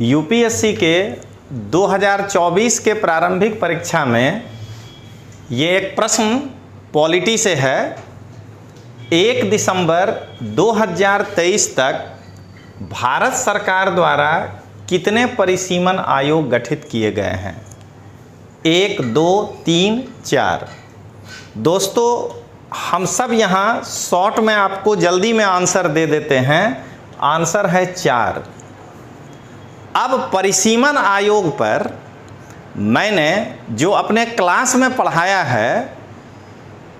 UPSC के 2024 के प्रारंभिक परीक्षा में ये एक प्रश्न पॉलिटी से है। 1 दिसंबर 2023 तक भारत सरकार द्वारा कितने परिसीमन आयोग गठित किए गए हैं? 1, 2, 3, 4। दोस्तों, हम सब यहाँ शॉर्ट में आपको जल्दी में आंसर दे देते हैं। आंसर है 4। अब परिसीमन आयोग पर मैंने जो अपने क्लास में पढ़ाया है,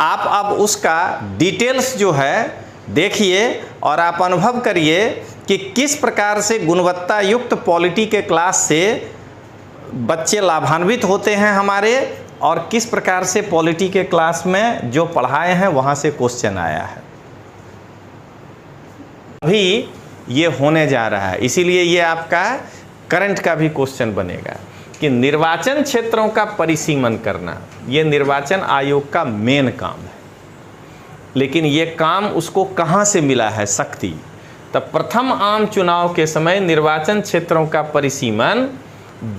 आप अब उसका डिटेल्स जो है देखिए और आप अनुभव करिए कि किस प्रकार से गुणवत्ता युक्त पॉलिटी के क्लास से बच्चे लाभान्वित होते हैं हमारे, और किस प्रकार से पॉलिटी के क्लास में जो पढ़ाए हैं वहाँ से क्वेश्चन आया है। अभी ये होने जा रहा है, इसीलिए ये आपका करंट का भी क्वेश्चन बनेगा कि निर्वाचन क्षेत्रों का परिसीमन करना ये निर्वाचन आयोग का मेन काम है। लेकिन ये काम उसको कहाँ से मिला है शक्ति? तब प्रथम आम चुनाव के समय निर्वाचन क्षेत्रों का परिसीमन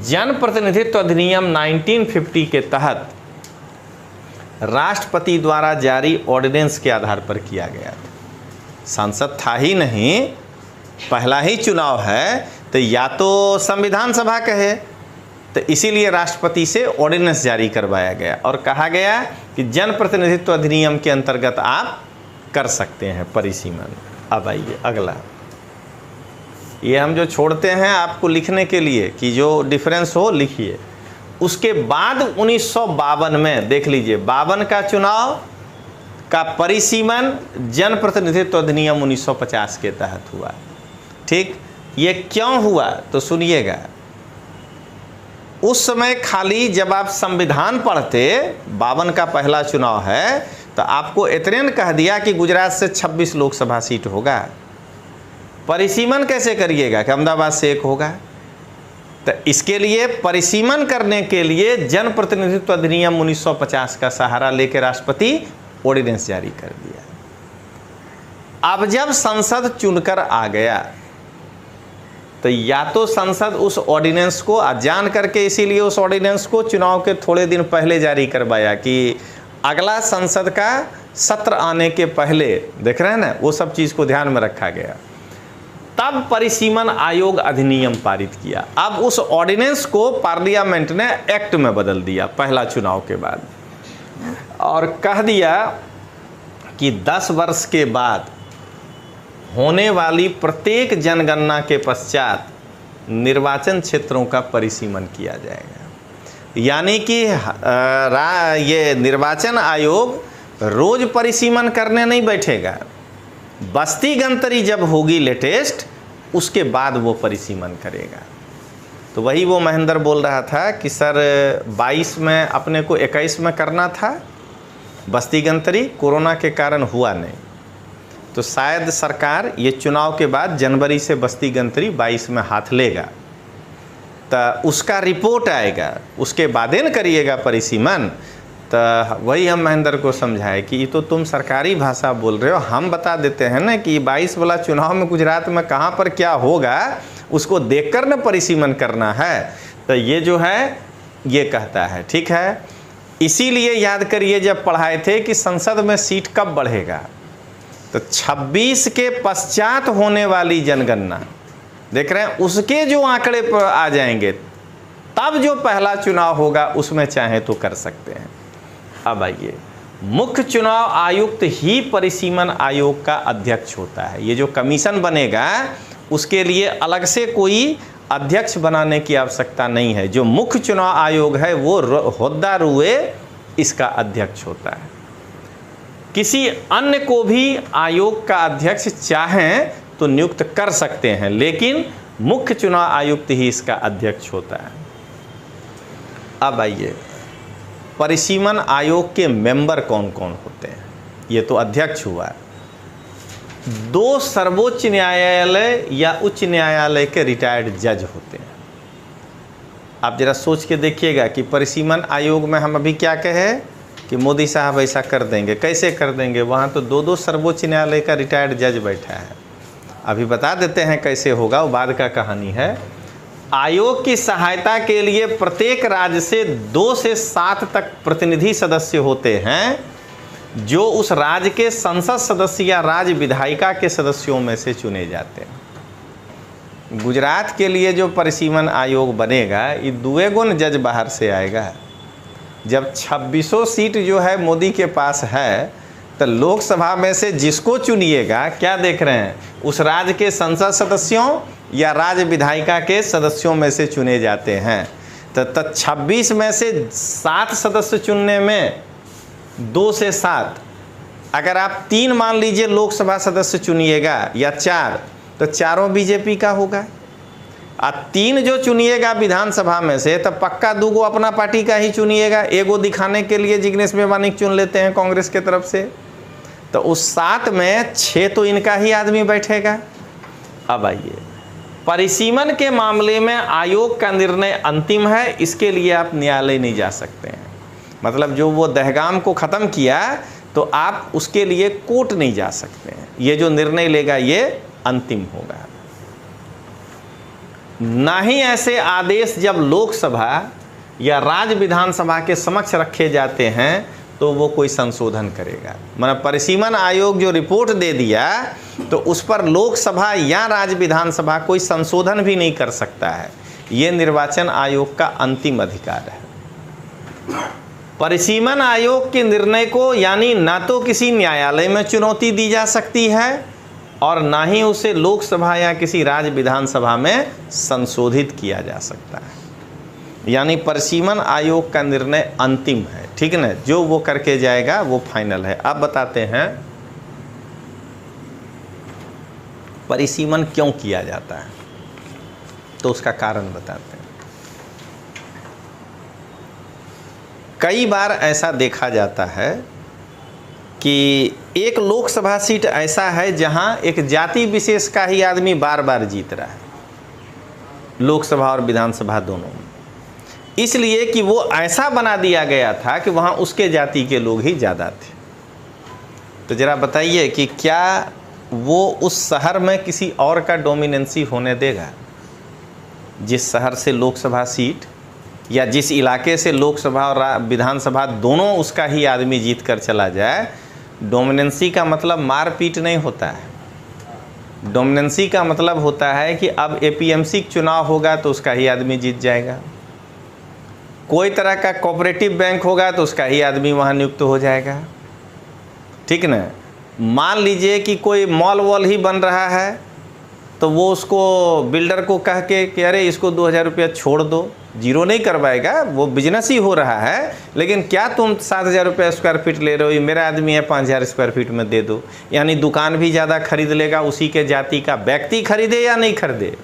जनप्रतिनिधित्व अधिनियम 1950 के तहत राष्ट्रपति द्वारा जारी ऑर्डिनेंस के आधार पर किया गया था। सांसद था ही नहीं, पहला ही चुनाव है, तो या तो संविधान सभा कहे, तो इसीलिए राष्ट्रपति से ऑर्डिनेंस जारी करवाया गया और कहा गया कि जनप्रतिनिधित्व अधिनियम के अंतर्गत आप कर सकते हैं परिसीमन। अब आइए अगला, ये हम जो छोड़ते हैं आपको लिखने के लिए कि जो डिफरेंस हो लिखिए। उसके बाद 1952 में देख लीजिए, 52 का चुनाव का परिसीमन जनप्रतिनिधित्व अधिनियम 1950 के तहत हुआ। ठीक, ये क्यों हुआ तो सुनिएगा। उस समय खाली जब आप संविधान पढ़ते, 52 का पहला चुनाव है, तो आपको इतने न कह दिया कि गुजरात से 26 लोकसभा सीट होगा। परिसीमन कैसे करिएगा कि अहमदाबाद से 1 होगा? तो इसके लिए परिसीमन करने के लिए जनप्रतिनिधित्व अधिनियम 1950 का सहारा लेकर राष्ट्रपति ऑर्डिनेंस जारी कर दिया। अब जब संसद चुनकर आ गया, तो या तो संसद उस ऑर्डिनेंस को जान करके, इसीलिए उस ऑर्डिनेंस को चुनाव के थोड़े दिन पहले जारी करवाया कि अगला संसद का सत्र आने के पहले, देख रहे हैं ना, वो सब चीज़ को ध्यान में रखा गया। तब परिसीमन आयोग अधिनियम पारित किया। अब उस ऑर्डिनेंस को पार्लियामेंट ने एक्ट में बदल दिया पहला चुनाव के बाद, और कह दिया कि 10 वर्ष के बाद होने वाली प्रत्येक जनगणना के पश्चात निर्वाचन क्षेत्रों का परिसीमन किया जाएगा। यानी कि ये निर्वाचन आयोग रोज परिसीमन करने नहीं बैठेगा, बस्ती गणतरी जब होगी लेटेस्ट, उसके बाद वो परिसीमन करेगा। तो वही वो महेंद्र बोल रहा था कि सर 22 में अपने को 21 में करना था बस्ती गणतरी, कोरोना के कारण हुआ नहीं, तो शायद सरकार ये चुनाव के बाद जनवरी से बस्ती गणतरी 22 में हाथ लेगा, तो उसका रिपोर्ट आएगा, उसके बाद न करिएगा परिसीमन। तो वही हम महेंद्र को समझाए कि ये तो तुम सरकारी भाषा बोल रहे हो, हम बता देते हैं ना कि 22 वाला चुनाव में गुजरात में कहाँ पर क्या होगा उसको देखकर न परिसीमन करना है। तो ये जो है ये कहता है, ठीक है। इसीलिए याद करिए जब पढ़ाए थे कि संसद में सीट कब बढ़ेगा, तो 26 के पश्चात होने वाली जनगणना, देख रहे हैं, उसके जो आंकड़े पर आ जाएंगे, तब जो पहला चुनाव होगा उसमें चाहे तो कर सकते हैं। अब आइए, मुख्य चुनाव आयुक्त ही परिसीमन आयोग का अध्यक्ष होता है। ये जो कमीशन बनेगा उसके लिए अलग से कोई अध्यक्ष बनाने की आवश्यकता नहीं है। जो मुख्य चुनाव आयोग है वो होद्दा रुए इसका अध्यक्ष होता है। किसी अन्य को भी आयोग का अध्यक्ष चाहें तो नियुक्त कर सकते हैं, लेकिन मुख्य चुनाव आयुक्त ही इसका अध्यक्ष होता है। अब आइए, परिसीमन आयोग के मेंबर कौन कौन होते हैं? ये तो अध्यक्ष हुआ। 2 सर्वोच्च न्यायालय या उच्च न्यायालय के रिटायर्ड जज होते हैं। आप जरा सोच के देखिएगा कि परिसीमन आयोग में हम अभी क्या कहें कि मोदी साहब ऐसा कर देंगे, कैसे कर देंगे? वहाँ तो 2 सर्वोच्च न्यायालय का रिटायर्ड जज बैठा है। अभी बता देते हैं कैसे होगा, वो बाद का कहानी है। आयोग की सहायता के लिए प्रत्येक राज्य से 2 से 7 तक प्रतिनिधि सदस्य होते हैं जो उस राज्य के संसद सदस्य या राज्य विधायिका के सदस्यों में से चुने जाते हैं। गुजरात के लिए जो परिसीमन आयोग बनेगा, ये 2 गुण जज बाहर से आएगा। जब 2600 सीट जो है मोदी के पास है, तो लोकसभा में से जिसको चुनिएगा, क्या देख रहे हैं, उस राज्य के संसद सदस्यों या राज्य विधायिका के सदस्यों में से चुने जाते हैं। तो 26 में से 7 सदस्य चुनने में 2 से 7, अगर आप 3 मान लीजिए लोकसभा सदस्य चुनिएगा या 4, तो चारों बीजेपी का होगा। और 3 जो चुनिएगा विधानसभा में से, तब पक्का 2 गो अपना पार्टी का ही चुनिएगा। एगो दिखाने के लिए जिग्नेश मेवानी चुन लेते हैं कांग्रेस के तरफ से, तो उस 7 में 6 तो इनका ही आदमी बैठेगा। अब आइए, परिसीमन के मामले में आयोग का निर्णय अंतिम है, इसके लिए आप न्यायालय नहीं जा सकते हैं। मतलब जो वो दहगाम को ख़त्म किया, तो आप उसके लिए कोर्ट नहीं जा सकते हैं। ये जो निर्णय लेगा ये अंतिम होगा। ना ही ऐसे आदेश जब लोकसभा या राज्य विधानसभा के समक्ष रखे जाते हैं तो वो कोई संशोधन करेगा। मतलब परिसीमन आयोग जो रिपोर्ट दे दिया, तो उस पर लोकसभा या राज्य विधानसभा कोई संशोधन भी नहीं कर सकता है। ये निर्वाचन आयोग का अंतिम अधिकार है। परिसीमन आयोग के निर्णय को यानी ना तो किसी न्यायालय में चुनौती दी जा सकती है और ना ही उसे लोकसभा या किसी राज्य विधानसभा में संशोधित किया जा सकता है। यानी परिसीमन आयोग का निर्णय अंतिम है, ठीक ना। जो वो करके जाएगा वो फाइनल है। अब बताते हैं परिसीमन क्यों किया जाता है, तो उसका कारण बताते हैं। कई बार ऐसा देखा जाता है कि एक लोकसभा सीट ऐसा है जहां एक जाति विशेष का ही आदमी बार बार जीत रहा है, लोकसभा और विधानसभा दोनों में। इसलिए कि वो ऐसा बना दिया गया था कि वहाँ उसके जाति के लोग ही ज़्यादा थे। तो ज़रा बताइए कि क्या वो उस शहर में किसी और का डोमिनेंसी होने देगा? जिस शहर से लोकसभा सीट या जिस इलाके से लोकसभा और विधानसभा दोनों उसका ही आदमी जीत कर चला जाए, डोमिनेंसी का मतलब मारपीट नहीं होता है। डोमिनेंसी का मतलब होता है कि अब एपीएमसी चुनाव होगा तो उसका ही आदमी जीत जाएगा। कोई तरह का कोऑपरेटिव बैंक होगा तो उसका ही आदमी वहाँ नियुक्त हो जाएगा, ठीक ना। मान लीजिए कि कोई मॉल वॉल ही बन रहा है, तो वो उसको बिल्डर को कह के कि अरे इसको 2000 रुपया छोड़ दो, जीरो नहीं करवाएगा, वो बिजनेस ही हो रहा है, लेकिन क्या तुम 7000 रुपया स्क्वायर फीट ले रहे हो, ये मेरा आदमी है 5000 स्क्वायर फीट में दे दो। यानी दुकान भी ज़्यादा खरीद लेगा उसी के जाति का, व्यक्ति खरीदे या नहीं खरीदे।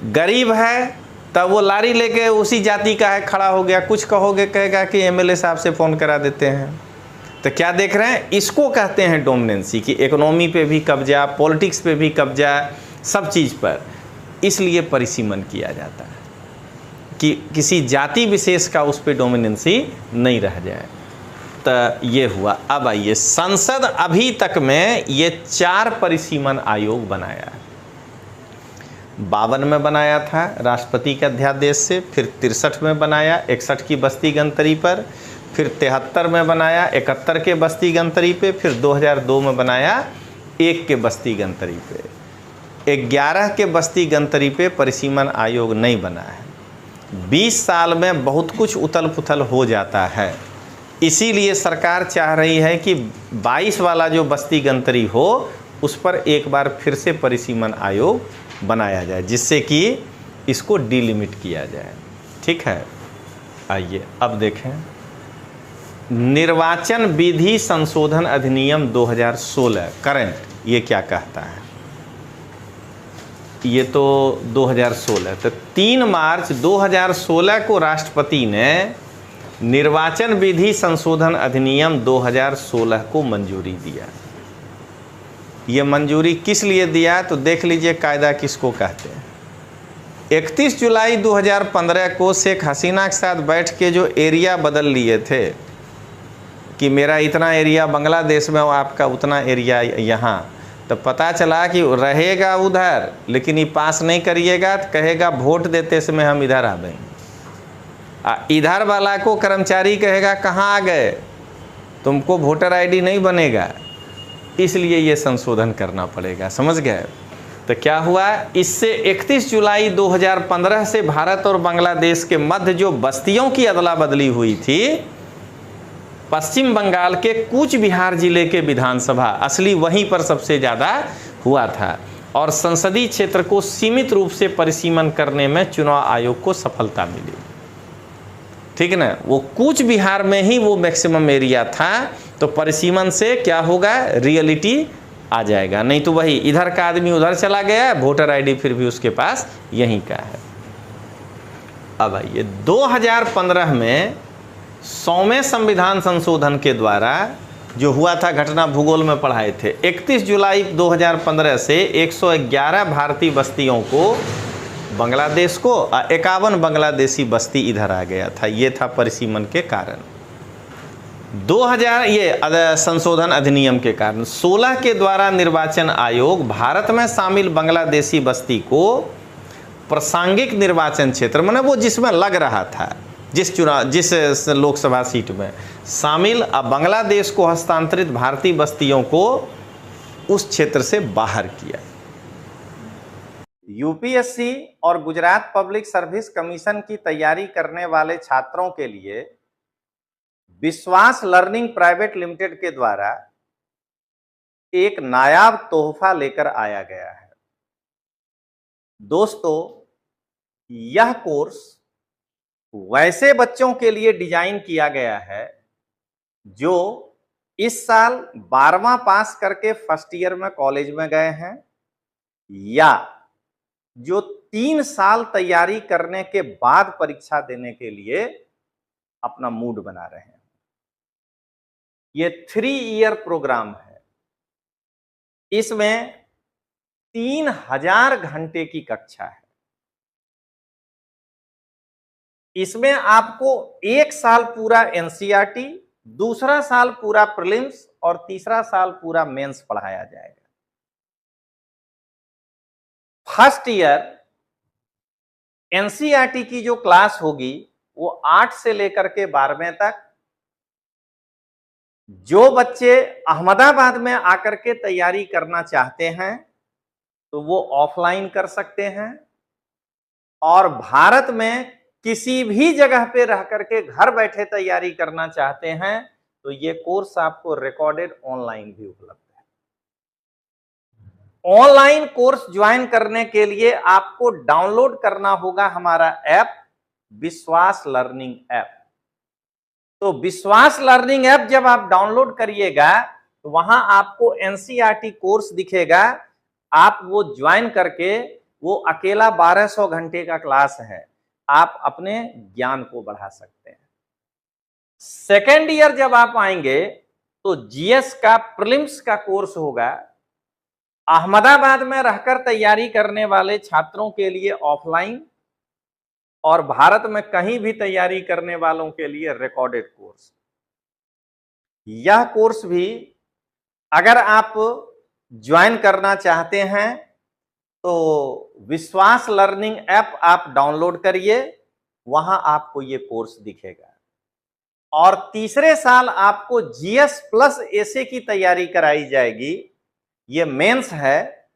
गरीब है तब वो लारी लेके उसी जाति का है खड़ा हो गया, कुछ कहोगे कहेगा कि एमएलए साहब से फ़ोन करा देते हैं। तो क्या देख रहे हैं, इसको कहते हैं डोमिनेंसी, कि इकोनॉमी पे भी कब्जा, पॉलिटिक्स पे भी कब्जा, सब चीज़ पर। इसलिए परिसीमन किया जाता है कि किसी जाति विशेष का उस पर डोमिनेंसी नहीं रह जाए। तो ये हुआ। अब आइए, संसद अभी तक में ये 4 परिसीमन आयोग बनाया है। 52 में बनाया था राष्ट्रपति के अध्यादेश से, फिर 63 में बनाया 61 की बस्ती गणतरी पर, फिर 73 में बनाया 71 के बस्ती गणतरी पे, फिर 2002 में बनाया 1 के बस्ती गणतरी पे। 11 के बस्ती गणतरी पे परिसीमन आयोग नहीं बना है। 20 साल में बहुत कुछ उथल पुथल हो जाता है, इसीलिए सरकार चाह रही है कि 22 वाला जो बस्ती गणतरी हो उस पर एक बार फिर से परिसीमन आयोग बनाया जाए, जिससे कि इसको डिलिमिट किया जाए, ठीक है। आइए अब देखें, निर्वाचन विधि संशोधन अधिनियम 2016 करंट, ये क्या कहता है। ये तो 2016, तो 3 मार्च 2016 को राष्ट्रपति ने निर्वाचन विधि संशोधन अधिनियम 2016 को मंजूरी दिया। ये मंजूरी किस लिए दिया, तो देख लीजिए कायदा किसको कहते हैं। 31 जुलाई 2015 को शेख हसीना के साथ बैठ के जो एरिया बदल लिए थे कि मेरा इतना एरिया बांग्लादेश में और आपका उतना एरिया यहाँ, तो पता चला कि रहेगा उधर, लेकिन ये पास नहीं करिएगा तो कहेगा वोट देते समय हम इधर आ गए। इधर वाला को कर्मचारी कहेगा कहाँ आ गए, तुमको वोटर आईडी नहीं बनेगा, इसलिए ये संशोधन करना पड़ेगा। समझ गए? तो क्या हुआ, इससे 31 जुलाई 2015 से भारत और बांग्लादेश के मध्य जो बस्तियों की अदला बदली हुई थी, पश्चिम बंगाल के कूच बिहार जिले के विधानसभा असली वहीं पर सबसे ज़्यादा हुआ था, और संसदीय क्षेत्र को सीमित रूप से परिसीमन करने में चुनाव आयोग को सफलता मिली। ठीक है ना, वो कूच बिहार में ही वो मैक्सिमम एरिया था, तो परिसीमन से क्या होगा, रियलिटी आ जाएगा। नहीं तो वही इधर का आदमी उधर चला गया, वोटर आईडी फिर भी उसके पास यहीं का है। अब आइए 2015 में 100वें संविधान संशोधन के द्वारा जो हुआ था, घटना भूगोल में पढ़ाए थे, 31 जुलाई 2015 से 111 भारतीय बस्तियों को बांग्लादेश को, 51 बांग्लादेशी बस्ती इधर आ गया था। ये था परिसीमन के कारण। 2000 ये संशोधन अधिनियम के कारण 16 के द्वारा निर्वाचन आयोग भारत में शामिल बांग्लादेशी बस्ती को प्रासंगिक निर्वाचन क्षेत्र, माने वो जिसमें लग रहा था, जिस लोकसभा सीट में शामिल, अब बांग्लादेश को हस्तांतरित भारतीय बस्तियों को उस क्षेत्र से बाहर किया। यूपीएससी और गुजरात पब्लिक सर्विस कमीशन की तैयारी करने वाले छात्रों के लिए विश्वास लर्निंग प्राइवेट लिमिटेड के द्वारा एक नायाब तोहफा लेकर आया गया है। दोस्तों, यह कोर्स वैसे बच्चों के लिए डिजाइन किया गया है जो इस साल 12वां पास करके फर्स्ट ईयर में कॉलेज में गए हैं, या जो 3 साल तैयारी करने के बाद परीक्षा देने के लिए अपना मूड बना रहे हैं। ये 3 ईयर प्रोग्राम है। इसमें 3000 घंटे की कक्षा है। इसमें आपको 1 साल पूरा एनसीईआरटी, दूसरा साल पूरा प्रीलिम्स और तीसरा साल पूरा मेंस पढ़ाया जाएगा। फर्स्ट ईयर एनसीईआरटी की जो क्लास होगी वो 8 से लेकर के 12वें तक। जो बच्चे अहमदाबाद में आकर के तैयारी करना चाहते हैं तो वो ऑफलाइन कर सकते हैं, और भारत में किसी भी जगह पे रह करके घर बैठे तैयारी करना चाहते हैं तो ये कोर्स आपको रिकॉर्डेड ऑनलाइन भी उपलब्ध है। ऑनलाइन कोर्स ज्वाइन करने के लिए आपको डाउनलोड करना होगा हमारा ऐप, विश्वास लर्निंग ऐप। तो विश्वास लर्निंग ऐप जब आप डाउनलोड करिएगा तो वहां आपको एनसीईआरटी कोर्स दिखेगा। आप वो ज्वाइन करके, वो अकेला 1200 घंटे का क्लास है, आप अपने ज्ञान को बढ़ा सकते हैं। सेकेंड ईयर जब आप आएंगे तो जीएस का प्रीलिम्स का कोर्स होगा। अहमदाबाद में रहकर तैयारी करने वाले छात्रों के लिए ऑफलाइन, और भारत में कहीं भी तैयारी करने वालों के लिए रिकॉर्डेड कोर्स। यह कोर्स भी अगर आप ज्वाइन करना चाहते हैं तो विश्वास लर्निंग ऐप आप डाउनलोड करिए, वहां आपको ये कोर्स दिखेगा। और तीसरे साल आपको जीएस प्लस एसए की तैयारी कराई जाएगी। ये मेंस है।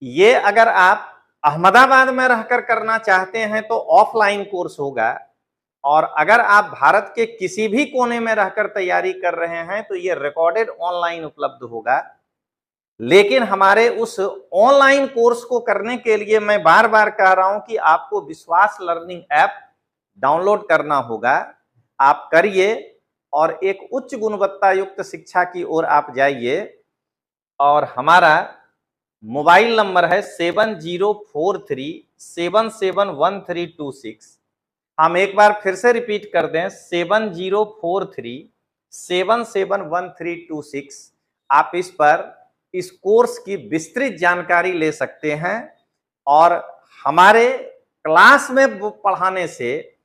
ये अगर आप अहमदाबाद में रहकर करना चाहते हैं तो ऑफलाइन कोर्स होगा, और अगर आप भारत के किसी भी कोने में रहकर तैयारी कर रहे हैं तो ये रिकॉर्डेड ऑनलाइन उपलब्ध होगा। लेकिन हमारे उस ऑनलाइन कोर्स को करने के लिए मैं बार बार कह रहा हूं कि आपको विश्वास लर्निंग ऐप डाउनलोड करना होगा। आप करिए और एक उच्च गुणवत्ता युक्त शिक्षा की ओर आप जाइए। और हमारा मोबाइल नंबर है 7043771326। हम एक बार फिर से रिपीट कर दें, 7043771326। आप इस पर इस कोर्स की विस्तृत जानकारी ले सकते हैं, और हमारे क्लास में पढ़ाने से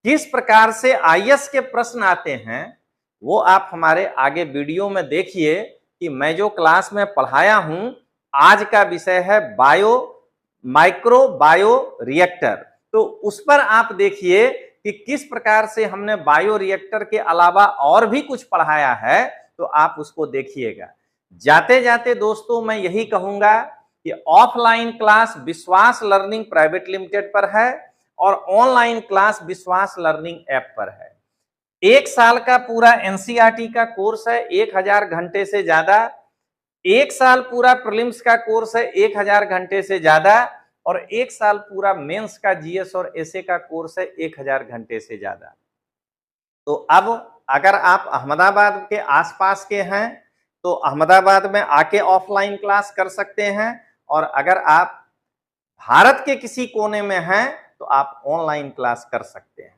किस प्रकार से आईएएस के प्रश्न आते हैं वो आप हमारे आगे वीडियो में देखिए कि मैं जो क्लास में पढ़ाया हूं आज का विषय है माइक्रो बायो रिएक्टर। तो उस पर आप देखिए कि किस प्रकार से हमने बायो रिएक्टर के अलावा और भी कुछ पढ़ाया है, तो आप उसको देखिएगा। जाते जाते दोस्तों मैं यही कहूंगा कि ऑफलाइन क्लास विश्वास लर्निंग प्राइवेट लिमिटेड पर है और ऑनलाइन क्लास विश्वास लर्निंग ऐप पर है। 1 साल का पूरा एनसीईआरटी का कोर्स है 1000 घंटे से ज्यादा, 1 साल पूरा प्रीलिम्स का कोर्स है 1000 घंटे से ज्यादा, और 1 साल पूरा मेंस का जीएस और एसए का कोर्स है 1000 घंटे से ज्यादा। तो अब अगर आप अहमदाबाद के आसपास के हैं तो अहमदाबाद में आके ऑफलाइन क्लास कर सकते हैं, और अगर आप भारत के किसी कोने में हैं तो आप ऑनलाइन क्लास कर सकते हैं।